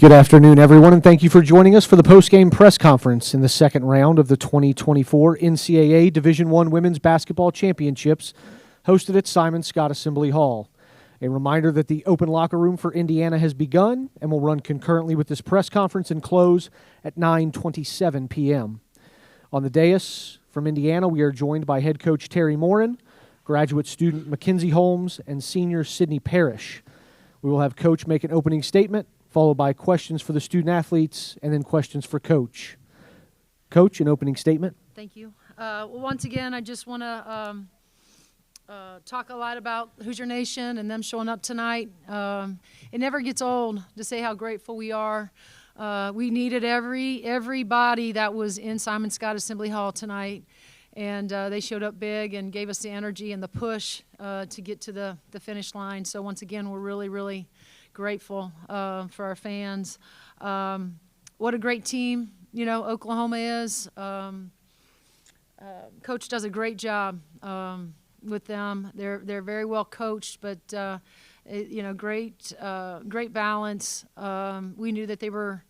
Good afternoon, everyone, and thank you for joining us for the postgame press conference in the second round of the 2024 NCAA Division I Women's Basketball Championships hosted at Simon Scott Assembly Hall. A reminder that the open locker room for Indiana has begun and will run concurrently with this press conference and close at 9:27 p.m. On the dais from Indiana, we are joined by head coach Teri Moren, graduate student Mackenzie Holmes, and senior Sydney Parrish. We will have Coach make an opening statement, followed by questions for the student-athletes, and then questions for Coach. Coach, an opening statement. Thank you. Well, once again, I just want to talk a lot about Hoosier Nation and them showing up tonight. It never gets old to say how grateful we are. We needed everybody that was in Simon Scott Assembly Hall tonight, and they showed up big and gave us the energy and the push to get to the finish line. So once again, we're really grateful for our fans. What a great team, Oklahoma is. Coach does a great job with them. They're very well coached, but great balance. We knew that they were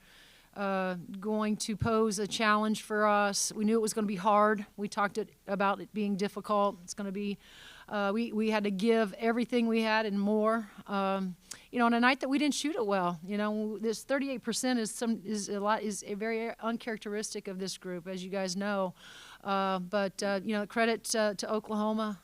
going to pose a challenge for us. We knew it was going to be hard. We talked about it being difficult. It's going to be. We had to give everything we had and more. On a night that we didn't shoot it well, this 38% is very uncharacteristic of this group, as you guys know. But credit to Oklahoma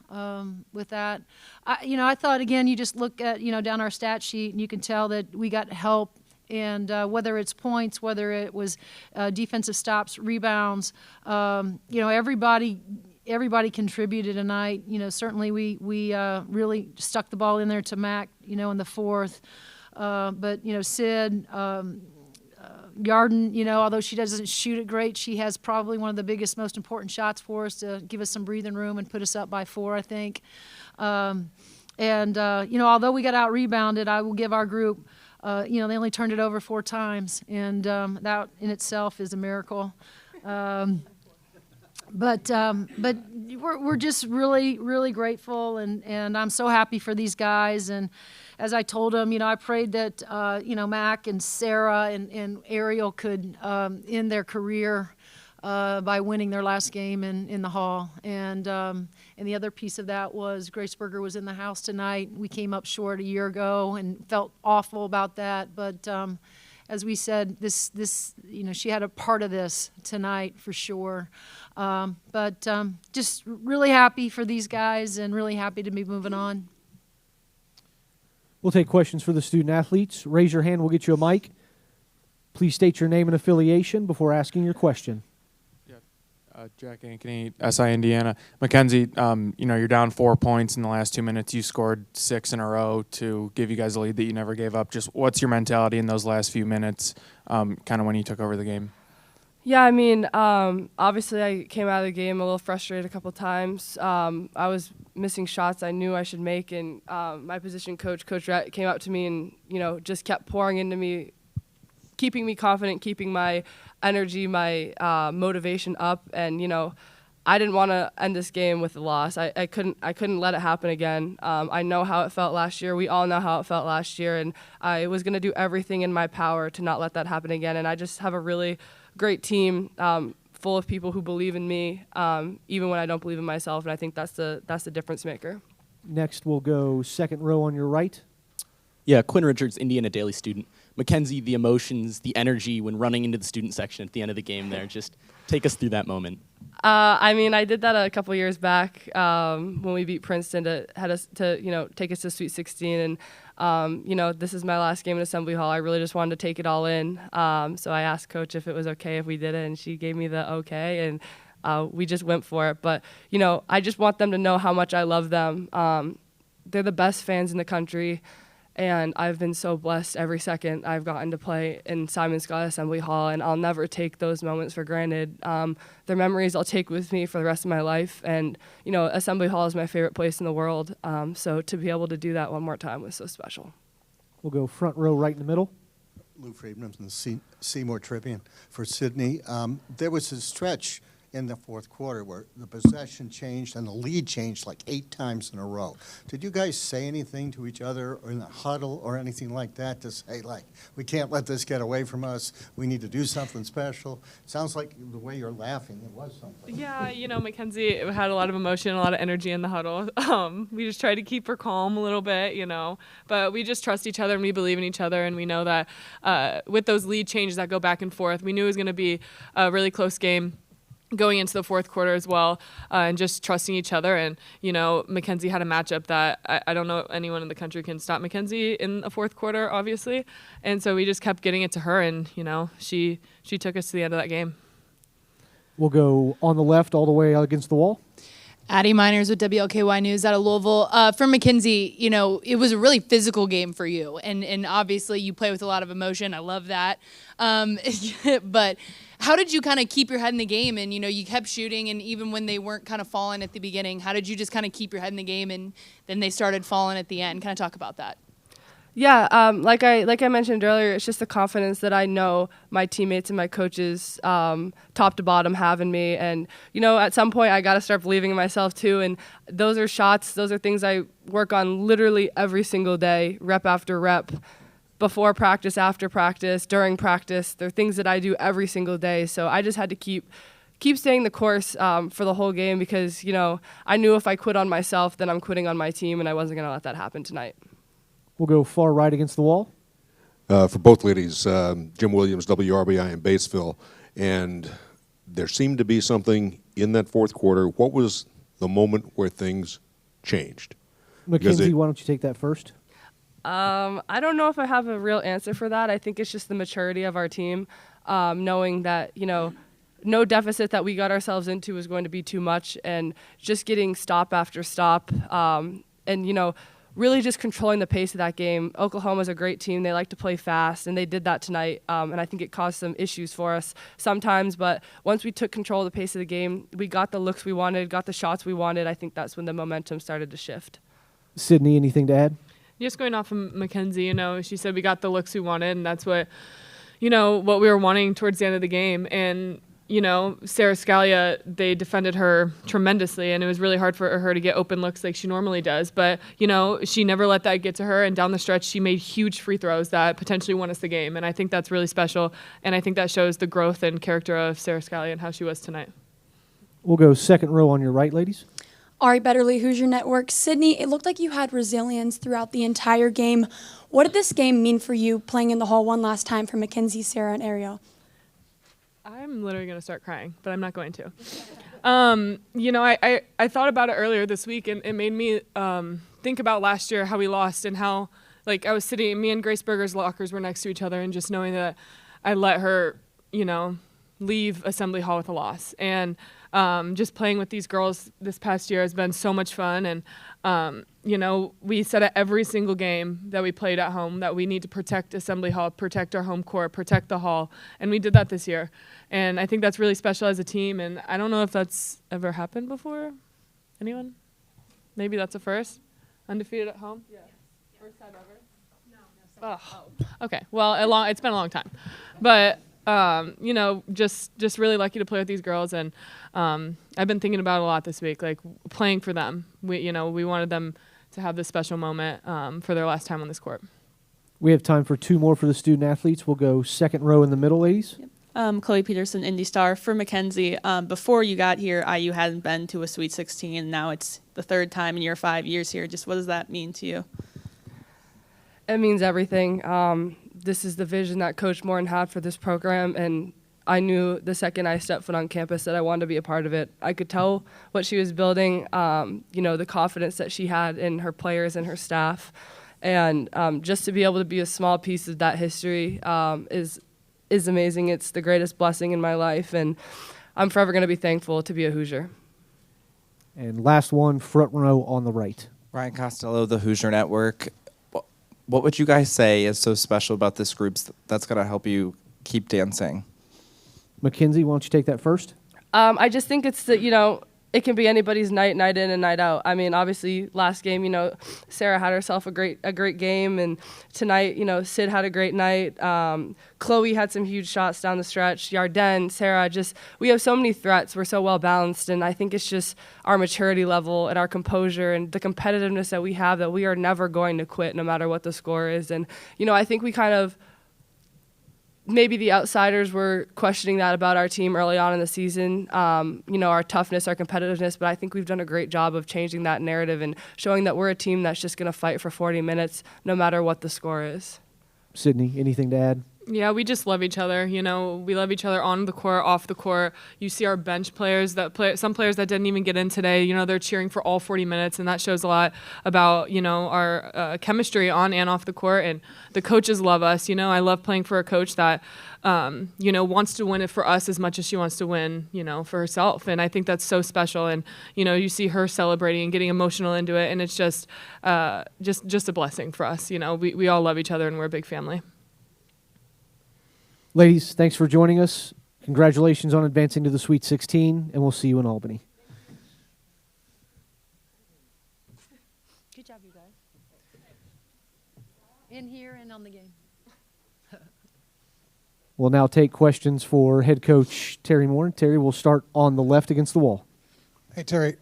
with that. I thought, again, you just look at, down our stat sheet and you can tell that we got help. And whether it's points, whether it was defensive stops, rebounds, everybody contributed tonight. Certainly we really stuck the ball in there to Mac, in the fourth. But Sid, Yarden, although she doesn't shoot it great, she has probably one of the biggest, most important shots for us to give us some breathing room and put us up by 4, I think. Although we got out-rebounded, I will give our group, they only turned it over 4 times, and that in itself is a miracle. But we're just really grateful, and I'm so happy for these guys. And as I told them, I prayed that Mac and Sarah and Ariel could end their career by winning their last game in the hall. And the other piece of that was Graceberger was in the house tonight. We came up short a year ago and felt awful about that, but. As we said, this she had a part of this tonight for sure. But just really happy for these guys and really happy to be moving on. We'll take questions for the student-athletes. Raise your hand. We'll get you a mic. Please state your name and affiliation before asking your question. Jack Ankeny, SI Indiana. Mackenzie, you're down 4 points in the last 2 minutes. You scored 6 in a row to give you guys a lead that you never gave up. Just what's your mentality in those last few minutes, kind of when you took over the game? Yeah, obviously I came out of the game a little frustrated a couple times. I was missing shots I knew I should make, and my position coach, Coach Rhett, came up to me and, just kept pouring into me, keeping me confident, keeping my energy, my motivation up, and I didn't want to end this game with a loss. I couldn't let it happen again. I know how it felt last year. We all know how it felt last year, and I was going to do everything in my power to not let that happen again. And I just have a really great team full of people who believe in me, even when I don't believe in myself, and I think that's the difference maker. Next, we'll go second row on your right. Yeah, Quinn Richards, Indiana Daily student. Mackenzie, the emotions, the energy when running into the student section at the end of the game there. Just take us through that moment. I did that a couple years back when we beat Princeton to take us to Sweet 16. And, this is my last game in Assembly Hall. I really just wanted to take it all in. So I asked Coach if it was okay if we did it, and she gave me the okay. And we just went for it. But, I just want them to know how much I love them. They're the best fans in the country. And I've been so blessed every second I've gotten to play in Simon Scott Assembly Hall, and I'll never take those moments for granted. They're memories I'll take with me for the rest of my life, and Assembly Hall is my favorite place in the world. So to be able to do that one more time was so special. We'll go front row right in the middle. Lou Friedman from the Seymour Tribune for Sydney. There was a stretch in the fourth quarter where the possession changed and the lead changed like 8 times in a row. Did you guys say anything to each other or in the huddle or anything like that to say, like, we can't let this get away from us, we need to do something special? Sounds like the way you're laughing, it was something. Yeah, Mackenzie had a lot of emotion, a lot of energy in the huddle. We just tried to keep her calm a little bit, but we just trust each other and we believe in each other, and we know that with those lead changes that go back and forth, we knew it was going to be a really close game going into the fourth quarter as well, and just trusting each other. And, Mackenzie had a matchup that I don't know anyone in the country can stop Mackenzie in a fourth quarter, obviously. And so we just kept getting it to her, and, she took us to the end of that game. We'll go on the left all the way against the wall. Addie Miners with WLKY News out of Louisville. For Mackenzie, it was a really physical game for you, and obviously you play with a lot of emotion. I love that. But how did you kind of keep your head in the game? And, you kept shooting, and even when they weren't kind of falling at the beginning, how did you just kind of keep your head in the game, and then they started falling at the end? Kind of talk about that. Yeah, like I mentioned earlier, it's just the confidence that I know my teammates and my coaches, top to bottom, have in me. And, at some point I got to start believing in myself too. And those are shots, those are things I work on literally every single day, rep after rep, before practice, after practice, during practice. They're things that I do every single day. So I just had to keep staying the course for the whole game because, I knew if I quit on myself, then I'm quitting on my team, and I wasn't going to let that happen tonight. We'll go far right against the wall. For both ladies, Jim Williams, WRBI in Batesville, and there seemed to be something in that fourth quarter. What was the moment where things changed? Mackenzie, why don't you take that first? I don't know if I have a real answer for that. I think it's just the maturity of our team, knowing that, no deficit that we got ourselves into was going to be too much, and just getting stop after stop, and, really just controlling the pace of that game. Oklahoma's a great team. They like to play fast, and they did that tonight. And I think it caused some issues for us sometimes. But once we took control of the pace of the game, we got the looks we wanted, got the shots we wanted. I think that's when the momentum started to shift. Sydney, anything to add? Just going off of Mackenzie, she said we got the looks we wanted, and that's what, what we were wanting towards the end of the game. And, Sarah Scalia, they defended her tremendously, and it was really hard for her to get open looks like she normally does. But, she never let that get to her, and down the stretch, she made huge free throws that potentially won us the game. And I think that's really special, and I think that shows the growth and character of Sarah Scalia and how she was tonight. We'll go second row on your right, ladies. Ari Betterly, Hoosier Network. Sydney, it looked like you had resilience throughout the entire game. What did this game mean for you playing in the hall one last time for Mackenzie, Sarah, and Ariel? I'm literally going to start crying, but I'm not going to. I thought about it earlier this week, and it made me think about last year, how we lost, and how, I was sitting, me and Grace Berger's lockers were next to each other, and just knowing that I let her, leave Assembly Hall with a loss. And just playing with these girls this past year has been so much fun. And, we said at every single game that we played at home that we need to protect Assembly Hall, protect our home court, protect the hall. And we did that this year. And I think that's really special as a team. And I don't know if that's ever happened before. Anyone? Maybe that's a first? Undefeated at home? Yeah. First time ever? No. Oh. Okay. Well, it's been a long time. But just really lucky to play with these girls, and I've been thinking about it a lot this week, playing for them. We wanted them to have this special moment for their last time on this court. We have time for 2 more for the student athletes. We'll go second row in the middle, ladies. Yep. Chloe Peterson, Indy Star. For Mackenzie, before you got here, IU hadn't been to a Sweet 16, and now it's the third time in your 5 years here. Just what does that mean to you? It means everything. This is the vision that Coach Moren had for this program, and I knew the second I stepped foot on campus that I wanted to be a part of it. I could tell what she was building, the confidence that she had in her players and her staff, and just to be able to be a small piece of that history is amazing. It's the greatest blessing in my life, and I'm forever going to be thankful to be a Hoosier. And last one, front row on the right. Ryan Costello, the Hoosier Network. What would you guys say is so special about this group that's going to help you keep dancing? Mackenzie, why don't you take that first? I just think it's it can be anybody's night in and night out. I mean, obviously, last game, Sarah had herself a great game, and tonight, Sid had a great night. Chloe had some huge shots down the stretch. Yarden, Sarah, we have so many threats. We're so well balanced, and I think it's just our maturity level and our composure and the competitiveness that we have, that we are never going to quit no matter what the score is. And I think we kind of, maybe the outsiders were questioning that about our team early on in the season, our toughness, our competitiveness, but I think we've done a great job of changing that narrative and showing that we're a team that's just going to fight for 40 minutes no matter what the score is. Sydney, anything to add? Yeah, we just love each other. We love each other on the court, off the court. You see our bench players some players that didn't even get in today, they're cheering for all 40 minutes, and that shows a lot about, our chemistry on and off the court. And the coaches love us. I love playing for a coach that, wants to win it for us as much as she wants to win, for herself. And I think that's so special. And, you see her celebrating and getting emotional into it. And it's just a blessing for us. We all love each other, and we're a big family. Ladies, thanks for joining us. Congratulations on advancing to the Sweet 16, and we'll see you in Albany. Good job, you guys. In here and on the game. We'll now take questions for head coach Teri Moren. Teri, we'll start on the left against the wall. Hey, Teri,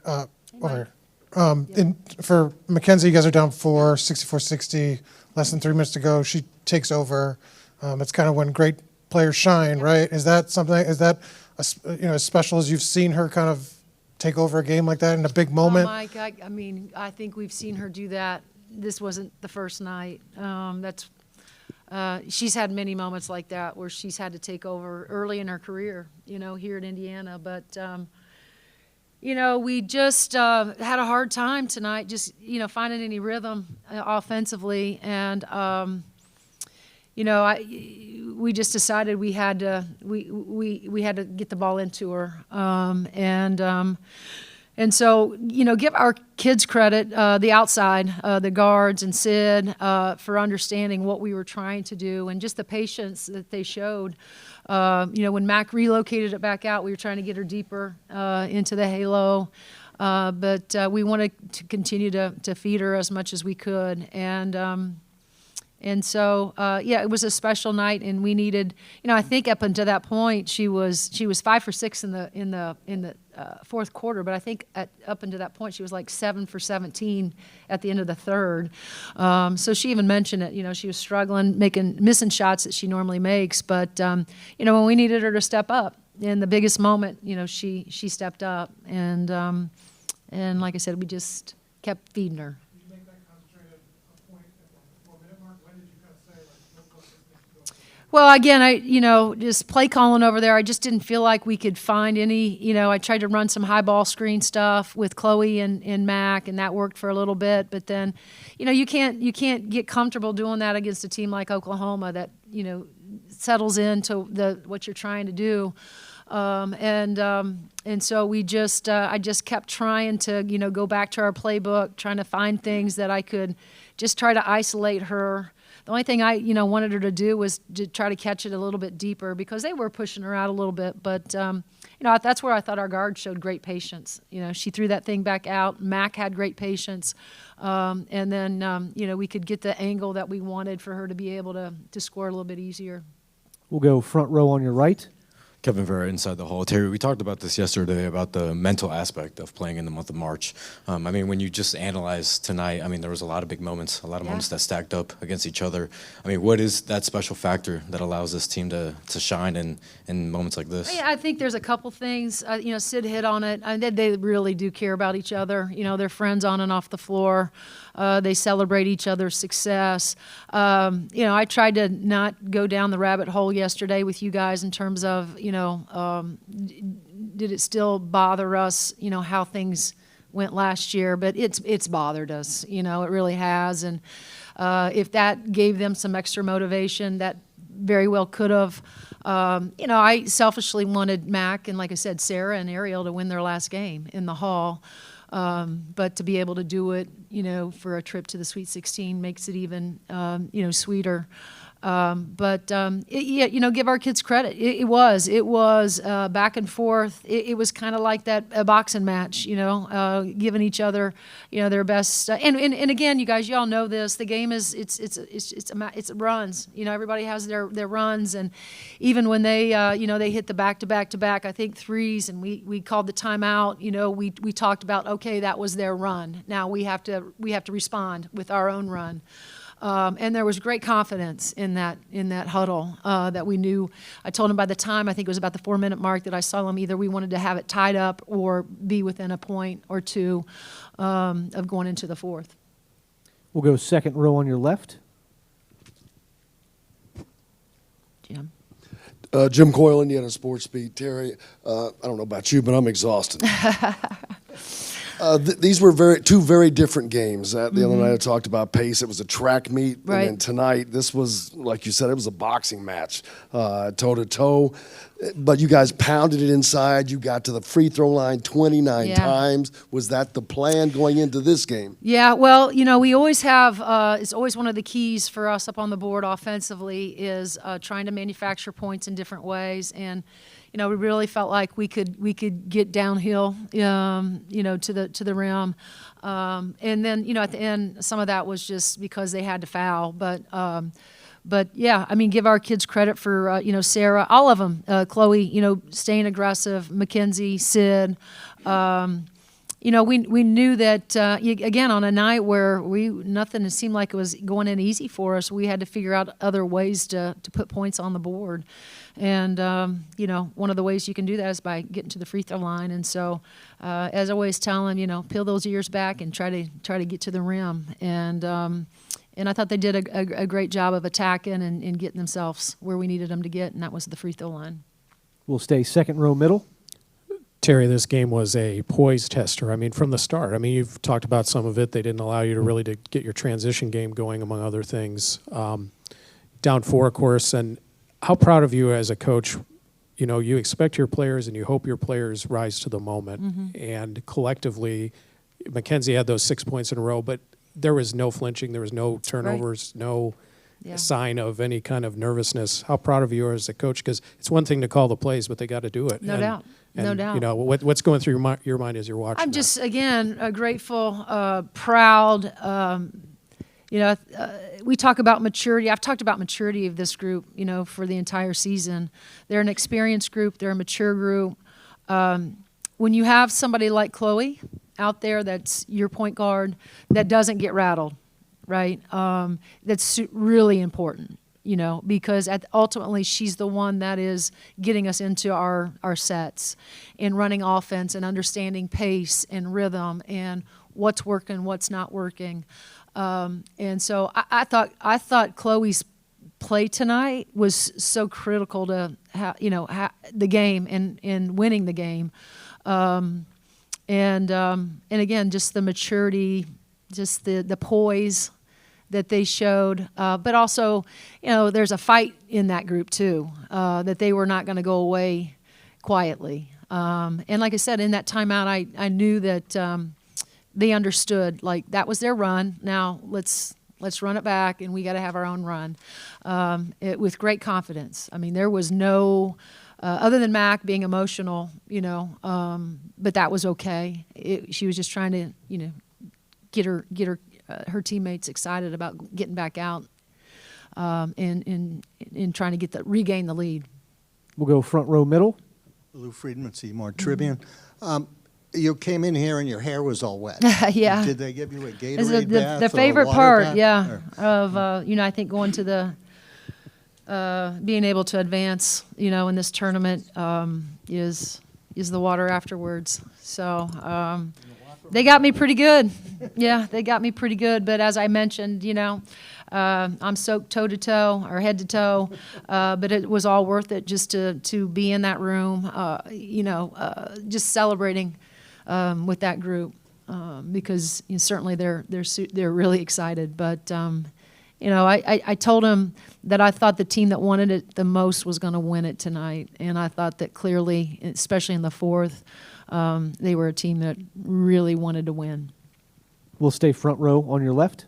over here. For Mackenzie, you guys are down 64-60, less than 3 minutes to go. She takes over. It's kind of when great players shine, right? Is that as special as you've seen her kind of take over a game like that in a big moment? Mike, I think we've seen her do that. This wasn't the first night. She's had many moments like that where she's had to take over early in her career, here at Indiana. But, we just had a hard time tonight, just, finding any rhythm offensively. And, we just decided we had to get the ball into her, and so give our kids credit, the outside, the guards and Sid, for understanding what we were trying to do and just the patience that they showed. When Mac relocated it back out, we were trying to get her deeper into the halo, but we wanted to continue to feed her as much as we could, and so, it was a special night, and we needed. I think up until that point, she was 5 for 6 in the fourth quarter. But I think up until that point, she was like 7 for 17 at the end of the third. So she even mentioned it. She was struggling, missing shots that she normally makes. But when we needed her to step up in the biggest moment, she stepped up, and like I said, we just kept feeding her. Well, again, just play calling over there. I just didn't feel like we could find any. I tried to run some high ball screen stuff with Chloe and Mac, and that worked for a little bit. But then, you can't get comfortable doing that against a team like Oklahoma that settles into what you're trying to do. And so we just I just kept trying to go back to our playbook, trying to find things that I could just try to isolate her. The only thing I, wanted her to do was to try to catch it a little bit deeper because they were pushing her out a little bit. But, that's where I thought our guard showed great patience. She threw that thing back out. Mac had great patience. And then, we could get the angle that we wanted for her to be able to score a little bit easier. We'll go front row on your right. Kevin Vera inside the hall. Teri, we talked about this yesterday about the mental aspect of playing in the month of March. When you just analyze tonight, there was a lot of big moments, a lot of moments that stacked up against each other. What is that special factor that allows this team to shine in moments like this? I think there's a couple things. Sid hit on it. They really do care about each other. They're friends on and off the floor. They celebrate each other's success. I tried to not go down the rabbit hole yesterday with you guys in terms of, did it still bother us, how things went last year? But it's bothered us, it really has. And if that gave them some extra motivation, that very well could have. I selfishly wanted Mac and, like I said, Sarah and Ariel to win their last game in the hall. But to be able to do it, for a trip to the Sweet 16 makes it even, sweeter. Yeah, give our kids credit. It was back and forth. It was kind of like a boxing match, giving each other, their best. And again, you guys, y'all know this. The game is it's runs. Everybody has their runs, and even when they they hit the back to back to back, I think threes, and we called the timeout. We talked about, okay, that was their run. Now we have to respond with our own run. And there was great confidence in that huddle that we knew. I told him by the time, I think it was about the 4-minute mark, that I saw them either we wanted to have it tied up or be within a point or two of going into the fourth. We'll go second row on your left. Jim. Jim Coyle, Indiana Sports Beat. Teri, I don't know about you, but I'm exhausted. These were two very different games. The other night I talked about pace. It was a track meet. Right. And then tonight, this was, like you said, it was a boxing match, toe-to-toe. But you guys pounded it inside. You got to the free throw line 29 times. Was that the plan going into this game? Yeah, well, we always have, it's always one of the keys for us up on the board offensively is trying to manufacture points in different ways. And we really felt like we could get downhill, to the rim, and then at the end, some of that was just because they had to foul. But yeah, give our kids credit for Sarah, all of them, Chloe, staying aggressive, Mackenzie, Sid. We knew that again on a night where nothing seemed like it was going in easy for us. We had to figure out other ways to put points on the board. And, one of the ways you can do that is by getting to the free throw line. And so, as I always tell them, peel those ears back and try to get to the rim. And I thought they did a great job of attacking and getting themselves where we needed them to get, and that was the free throw line. We'll stay second row middle. Teri, this game was a poise tester. From the start. You've talked about some of it. They didn't allow you to get your transition game going, among other things. Down 4, of course, and how proud of you as a coach. You expect your players and you hope your players rise to the moment. Mm-hmm. And collectively, Mackenzie had those 6 points in a row, but there was no flinching. There was no turnovers, right. No sign of any kind of nervousness. How proud of you as a coach? Because it's one thing to call the plays, but they got to do it. No doubt. No doubt. What's going through your mind as you're watching? I'm just, again, grateful, proud. We talk about maturity. I've talked about maturity of this group, for the entire season. They're an experienced group. They're a mature group. When you have somebody like Chloe out there that's your point guard that doesn't get rattled, right? That's really important, because ultimately she's the one that is getting us into our sets and running offense and understanding pace and rhythm and what's working, what's not working. And so I thought Chloe's play tonight was so critical to the game and winning the game. And again, just the maturity, just the poise that they showed, but also, there's a fight in that group too, that they were not going to go away quietly. And like I said, in that timeout, I knew that they understood, like, that was their run. Now let's run it back, and we got to have our own run with great confidence. There was no. Other than Mac being emotional, but that was okay. She was just trying to, get her teammates excited about getting back out, and trying to regain the lead. We'll go front row middle. Lou Friedman, Seymour Tribune. You came in here and your hair was all wet. Yeah. Did they give you a Gatorade bath? The favorite part, bath, of I think going to the. Being able to advance, in this tournament is the water afterwards. So they got me pretty good. Yeah, they got me pretty good. But as I mentioned, I'm soaked toe to toe or head to toe. But it was all worth it just to be in that room. Just celebrating with that group because certainly they're really excited. But I told him that I thought the team that wanted it the most was going to win it tonight. And I thought that clearly, especially in the fourth, they were a team that really wanted to win. We'll stay front row on your left.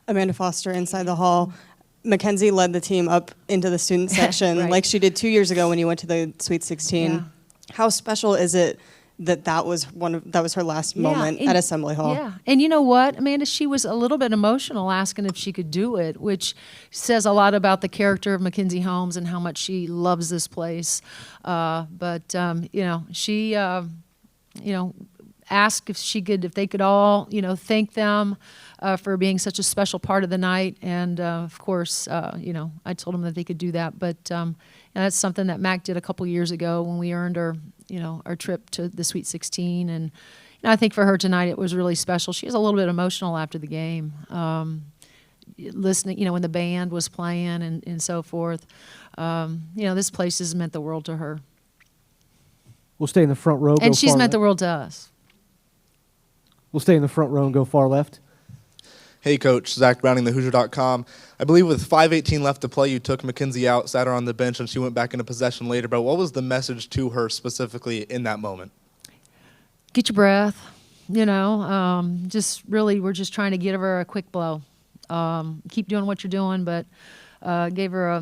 Amanda Foster inside the hall. Mackenzie led the team up into the student section Right. like she did 2 years ago when you went to the Sweet 16. Yeah. How special is it that was her last moment and- at Assembly Hall? Yeah, and you know what, Amanda, she was a little bit emotional asking if she could do it, which says a lot about the character of Mackenzie Holmes and how much she loves this place. She asked if they could all, thank them for being such a special part of the night, and of course, I told them that they could do that, but that's something that Mac did a couple years ago when we earned our trip to the Sweet 16, and I think for her tonight it was really special. She was a little bit emotional after the game, listening, when the band was playing and so forth. This place has meant the world to her. We'll stay in the front row. And go she's far meant the left. world to us. We'll stay in the front row and go far left. Hey, Coach. Zach Browning, thehoosier.com. I believe with 5:18 left to play, you took Mackenzie out, sat her on the bench, and she went back into possession later. But what was the message to her specifically in that moment? Get your breath. Just really, we're just trying to give her a quick blow. Keep doing what you're doing, but gave her a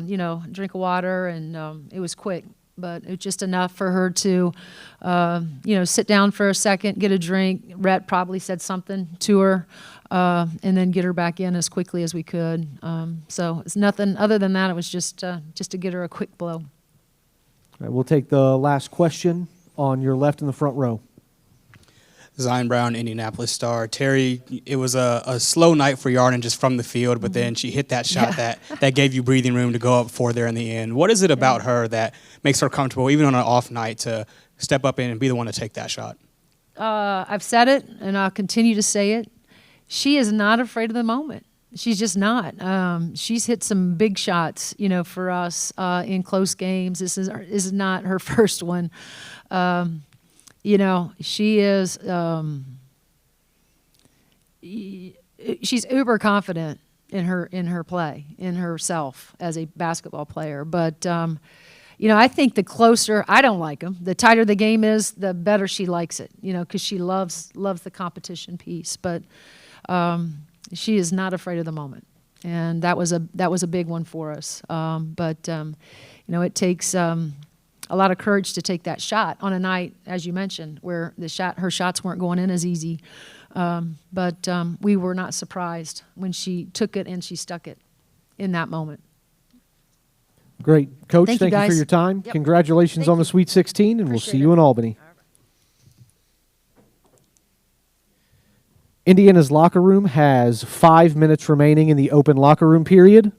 drink of water, and it was quick. But it was just enough for her to, sit down for a second, get a drink. Rhett probably said something to her, and then get her back in as quickly as we could. So it's nothing other than that. It was just to get her a quick blow. All right, we'll take the last question on your left in the front row. Zion Brown, Indianapolis Star. Teri, it was a slow night for Yarden just from the field, but then she hit that shot that gave you breathing room to go up 4 there in the end. What is it about her that makes her comfortable, even on an off night, to step up in and be the one to take that shot? I've said it, and I'll continue to say it. She is not afraid of the moment. She's just not. She's hit some big shots, for us in close games. This is not her first one. She is. She's uber confident in her play, in herself as a basketball player. But I think the closer, I don't like them. The tighter the game is, the better she likes it. Because she loves the competition piece. But she is not afraid of the moment, and that was a big one for us. It takes a lot of courage to take that shot on a night, as you mentioned, where her shots weren't going in as easy. But we were not surprised when she took it and she stuck it in that moment. Great. Coach, Thank thank you you for guys. your time. Yep. Congratulations Thank on the you. Sweet 16, and we'll Appreciate see you it. in Albany. Indiana's locker room has 5 minutes remaining in the open locker room period.